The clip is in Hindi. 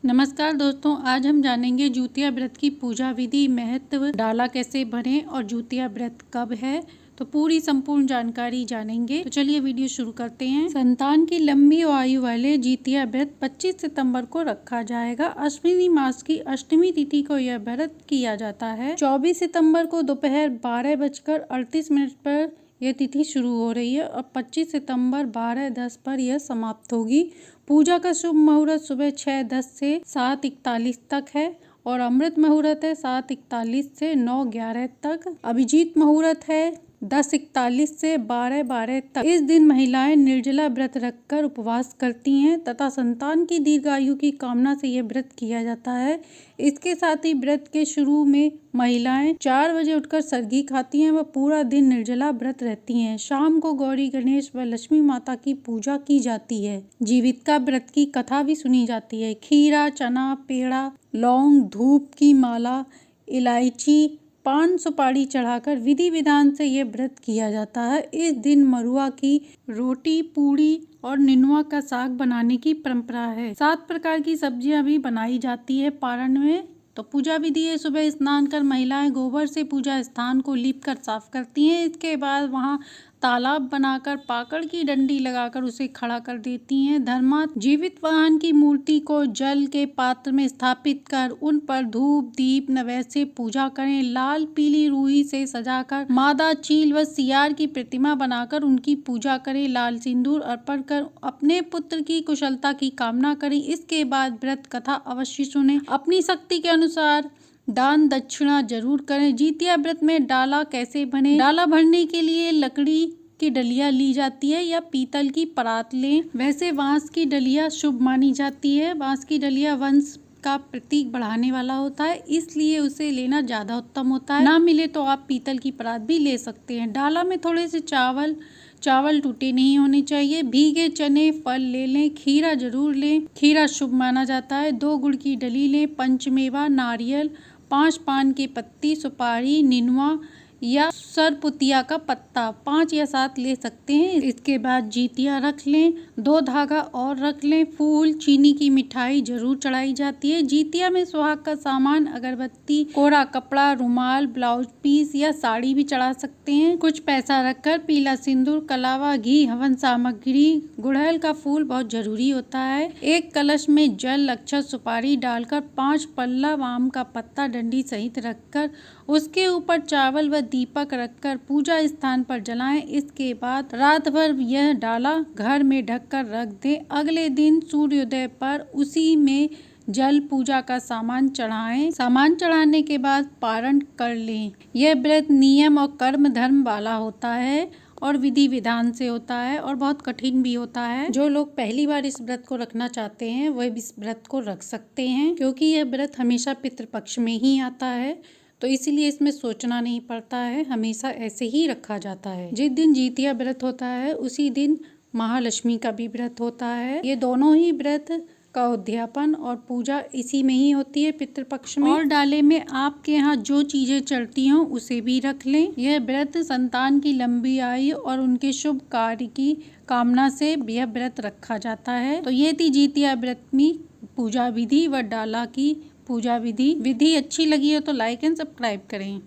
नमस्कार दोस्तों, आज हम जानेंगे जितिया व्रत की पूजा विधि, महत्व, डाला कैसे भरें और जितिया व्रत कब है। तो पूरी संपूर्ण जानकारी जानेंगे। तो चलिए वीडियो शुरू करते हैं। संतान की लंबी आयु वाले जितिया व्रत 25 सितंबर को रखा जाएगा। अश्विनी मास की अष्टमी तिथि को यह व्रत किया जाता है। 24 सितंबर को दोपहर 12:38 पर यह तिथि शुरू हो रही है और 25 सितंबर 12:10 पर यह समाप्त होगी। पूजा का शुभ मुहूर्त सुबह 6:10 से 7:41 तक है और अमृत मुहूर्त है 7:41 से 9:11 तक। अभिजीत मुहूर्त है 10:41 से 12:12 तक। इस दिन महिलाएं निर्जला व्रत रखकर उपवास करती हैं तथा संतान की दीर्घायु की कामना से यह व्रत किया जाता है। इसके साथ ही व्रत के शुरू में महिलाएं 4 बजे उठकर सरगी खाती हैं व पूरा दिन निर्जला व्रत रहती हैं। शाम को गौरी, गणेश व लक्ष्मी माता की पूजा की जाती है। जीविका व्रत की कथा भी सुनी जाती है। खीरा, चना, पेड़ा, लौंग, धूप की माला, इलायची, पान सुपारी चढ़ाकर विधि विधान से यह व्रत किया जाता है। इस दिन मरुआ की रोटी, पूड़ी और निनुआ का साग बनाने की परंपरा है। 7 प्रकार की सब्जियां भी बनाई जाती है पारण में। तो पूजा विधि है, सुबह स्नान कर महिलाएं गोबर से पूजा स्थान को लीपकर साफ करती हैं। इसके बाद वहां तालाब बनाकर पाकड़ की डंडी लगाकर उसे खड़ा कर देती हैं। धर्मार्थ जीवित वाहन की मूर्ति को जल के पात्र में स्थापित कर उन पर धूप, दीप, नैवेद्य से पूजा करें। लाल पीली रूई से सजाकर मादा, चील व सियार की प्रतिमा बनाकर उनकी पूजा करें। लाल सिंदूर अर्पण कर अपने पुत्र की कुशलता की कामना करें। इसके बाद व्रत कथा अवश्य सुने। अपनी शक्ति के अनुसार दान दक्षिणा जरूर करें। जितिया व्रत में डाला कैसे बने। डाला भरने के लिए लकड़ी की डलिया ली जाती है या पीतल की परात लें। वैसे बांस की डलिया शुभ मानी जाती है। बांस की डलिया वंश का प्रतीक बढ़ाने वाला होता है, इसलिए उसे लेना ज्यादा उत्तम होता है। ना मिले तो आप पीतल की परात भी ले सकते हैं। डाला में थोड़े से चावल टूटे नहीं होने चाहिए। भीगे चने, फल ले लें। खीरा जरूर लें, खीरा शुभ माना जाता है। 2 गुड़ की डली लें। पंचमेवा, नारियल, 5 पान की पत्ती, सुपारी, निनुआ या सरपुतिया का पत्ता 5 या 7 ले सकते हैं। इसके बाद जितिया रख लें। 2 धागा और रख लें। फूल, चीनी की मिठाई जरूर चढ़ाई जाती है। जितिया में सुहाग का सामान, अगरबत्ती, कोरा कपड़ा, रुमाल, ब्लाउज पीस या साड़ी भी चढ़ा सकते हैं। कुछ पैसा रखकर पीला सिंदूर, कलावा, घी, हवन सामग्री, गुड़हल का फूल बहुत जरूरी होता है। एक कलश में जल, अक्षत, सुपारी डालकर 5 पल्लव आम का पत्ता डंडी सहित रखकर उसके ऊपर चावल व दीपक रखकर पूजा स्थान पर जलाएं। इसके बाद रात भर यह डाला घर में ढककर रख दें। अगले दिन सूर्योदय पर उसी में जल पूजा का सामान चढ़ाएं। सामान चढ़ाने के बाद पारण कर लें। यह व्रत नियम और कर्म धर्म वाला होता है और विधि विधान से होता है और बहुत कठिन भी होता है। जो लोग पहली बार इस व्रत को रखना चाहते हैं वह इस व्रत को रख सकते हैं, क्योंकि यह व्रत हमेशा पितृपक्ष में ही आता है, तो इसीलिए इसमें सोचना नहीं पड़ता है, हमेशा ऐसे ही रखा जाता है। जिस दिन जितिया व्रत होता है उसी दिन महालक्ष्मी का भी व्रत होता है। ये दोनों ही व्रत का उद्यापन और पूजा इसी में ही होती है, पितृपक्ष में। और डाले में आपके यहाँ जो चीजें चलती हों उसे भी रख लें। यह व्रत संतान की लंबी आयु और उनके शुभ कार्य की कामना से यह व्रत रखा जाता है। तो ये थी जितिया व्रत में पूजा विधि व डाला की पूजा विधि। अच्छी लगी हो तो लाइक एंड सब्सक्राइब करें।